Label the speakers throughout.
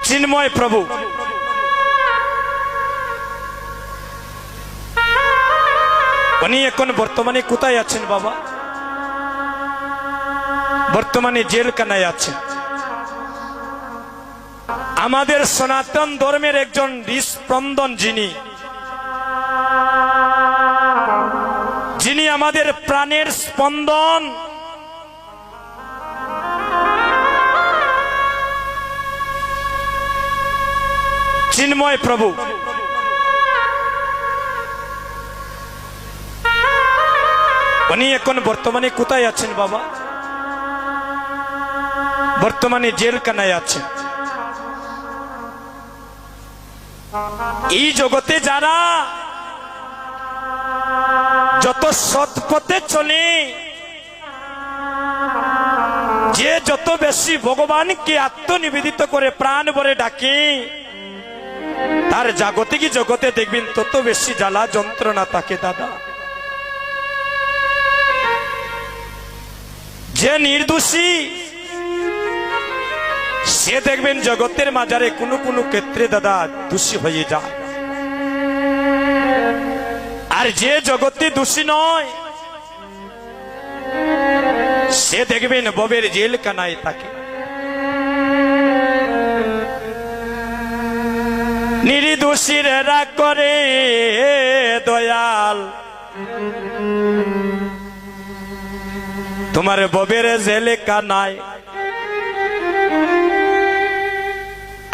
Speaker 1: চিন্ময় প্রভু উনি এখন বর্তমানে কোথায় আছেন বাবা? বর্তমানে জেলখানায় আছেন। আমাদের সনাতন ধর্মের একজন হৃস্পন্দন, যিনি আমাদের প্রাণের স্পন্দন, চিন্ময় প্রভু উনি এখন বর্তমানে কোথায় আছেন বাবা? বর্তমানে জেলখানায় আছেন। এই জগতে যারা যত সৎ পথে চলে, যে যত বেশি ভগবানকে আত্মনিবেদিত করে প্রাণ ভরে ডাকে, তার জাগতিক জগতে দেখবেন তত বেশি জ্বালা যন্ত্রণা থাকে দাদা। যে নির্দোষী সে দেখবেন জগতের মাঝারে কোনো কোনো ক্ষেত্রে দাদা দোষী হয়ে যায়, আর যে জগতে দোষী নয় সে দেখবেন ববের জেলখানায় থাকে। নির্দোষীর রাগ করে দয়াল, তোমার ববের জেলখানায়।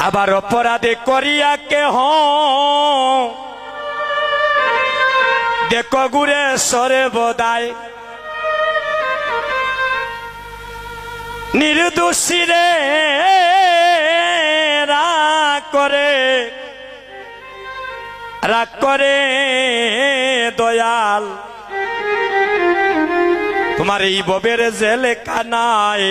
Speaker 1: আবার অপরাধে করিয়া কেহ দেখো গুরে সরে বদায়, নির্দোষীরে রাগ করে দয়াল, তোমার এই ববের জেলখানায়।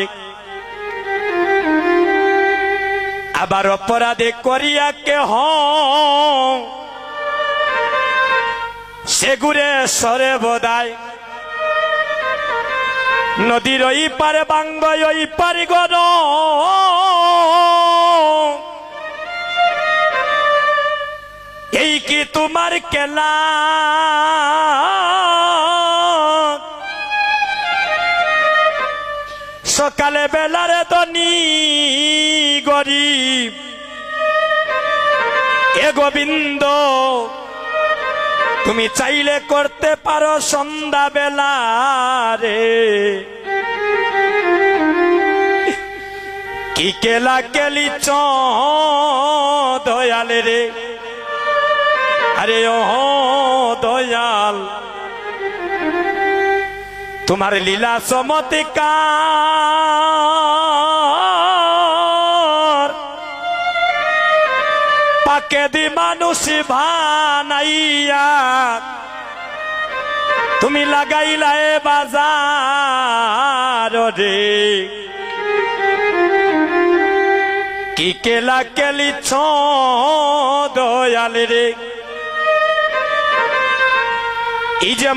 Speaker 1: আবার অপরাধে করিয়া কেহ সেগুরে সরে বদায়, নদীর ওই পারে বাঙ্গ ওই পারি গর, এই কি তোমার কেলা? সকালে বেলারে ধনী গরিব এ গোবিন্দ, তুমি চাইলে করতে পারো সন্ধ্যা বেলা রে। কি কেলা কেলিছ দয়ালে রে, আরে ও দয়াল, তোমার লীলা চমৎকার, পাকে দি মানুষ ভানাইয়া তুমি লাগাইলা এ বাজার রে। কি কেলা কেলিছ দয়াল রে, এই যে